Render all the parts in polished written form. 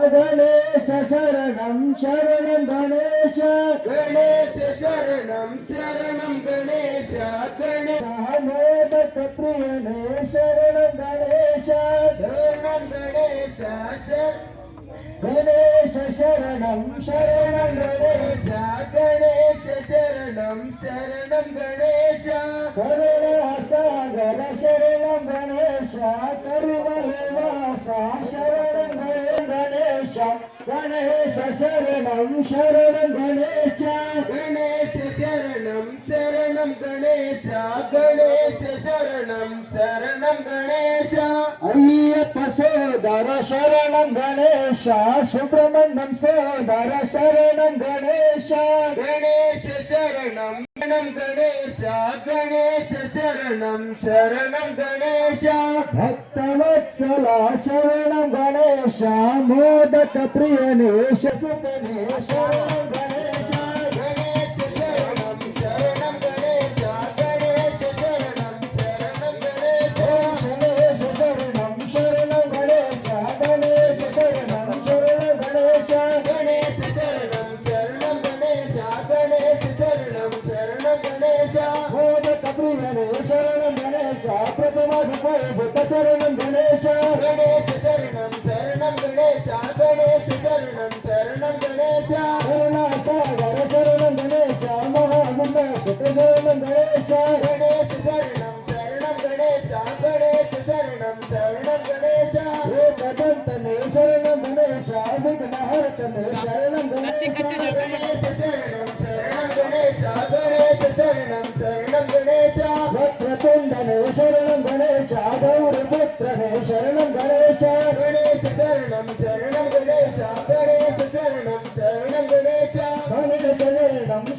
गणेश शरणं शरणं गणेश गणेश शरणं शरणं गणेश गणेश मोदक प्रियने शरणं गणेश शरणं गणेश गणेश शरणं शरणं गणेश गणेश शरणं शरणं गणेश करुणासागर शरणं गणेश करुणवासा शरणं गणेश गणेश शरणं शरणं गणेश गणेश शरणं शरणं गणेश गणेश शरणं शरणं गणेश अय्यप्प सोदर शरणं गणेश सुब्रह्मण्यं सोदर शरणं गणेश गणेश शरणं शरणं गणेश गणेश शरणं शरणं गणेश भक्तवत्सला शरणं गणेश मोदक प्रियने सुतने शरणं गणेश गणेश शरणं शरणं गणेश गणेश शरणं शरणं गणेश गणेश शरणं शरणं गणेश गणेश शरणं शरणं गणेश गणेश शरणं शरणं गणेश गणेश शरणं शरणं गणेश मोदक प्रियने शरणं गणेश प्रथमाधिपयजत शरणं गणेश गणेश शरणं शरणं गणेश गणेश शरणं शरणं गणेश करुणासागर शरणं गणेश महाविनाशक शरणं गणेश गणेश शरणं शरणं गणेश गणेश शरणं शरणं गणेश एकदन्तने शरणं गणेश विघ्नहर्तने शरणं गणेश गणेश शरणं शरणं गणेश गणेश शरणं शरणं गणेश वक्रतुण्डने शरणं गणेश गौरपुत्रने शरणं गणेश गणेश शरणं शरणं गणेश गणेश शरणं शरणं गणेश गणेश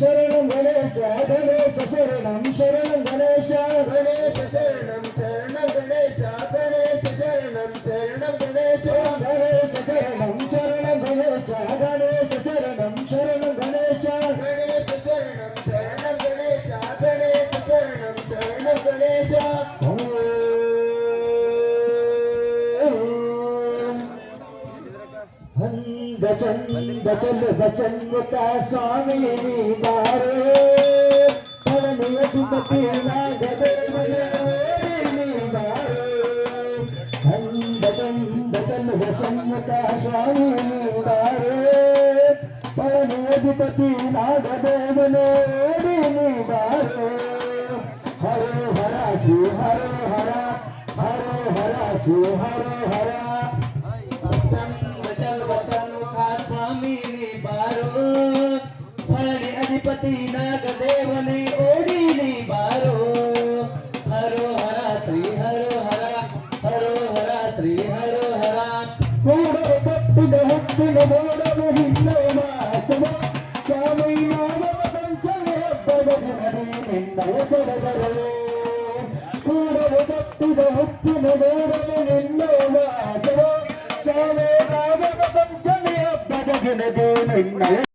शरणं गणेश गणेश शरणं शरणं गणेश गणेश शरणं शरणं गणेश गणेश शरणं शरणं गणेश गणेश शरणं शरणं गणेश गणेश शरणं शरणं गणेश गणेश शरणं शरणं गणेश गणेश शरणं शरणं गणेश हंद चंद चल बचन्वता स्वामी बारो पवनी अधिपति नागदेवनी बारो हंद चंद चल बचन्वता स्वामी बारो पवनी अधिपति नागदेवनी बारो हरो हरा सु हरो हरा हरो हरा सु हरो हरा स्वामी बारो फळणी अधिपती नागदेवने ओढीली बारो हरो हरा श्री हरो हरा हरो हरा श्री हरो हरा ಕೋಡಲು ಕಟ್ಟಿದ ಹುಟ್ಟಿನ ಮೋಡಲು ಹಿನ್ನವ ಮಾಸವ ಸ್ವಾಮಿ ನಾಮವ ಪಂಚಮಿ ಹಬ್ಬದ ಜನನೇ ನಿನ್ನಯ ಸಡಗರವೇ ಕೂಡಲು ಕಟ್ಟಿದ ಹುಟ್ಟಿನ ಮೋಡಲು ನಿನ್ನವ ಮಾಸವ ಸ್ವಾಮಿ ನಾಮವ ಪಂಚಮಿ ಹಬ್ಬದ ಜನನೇ ನಿನ್ನಯ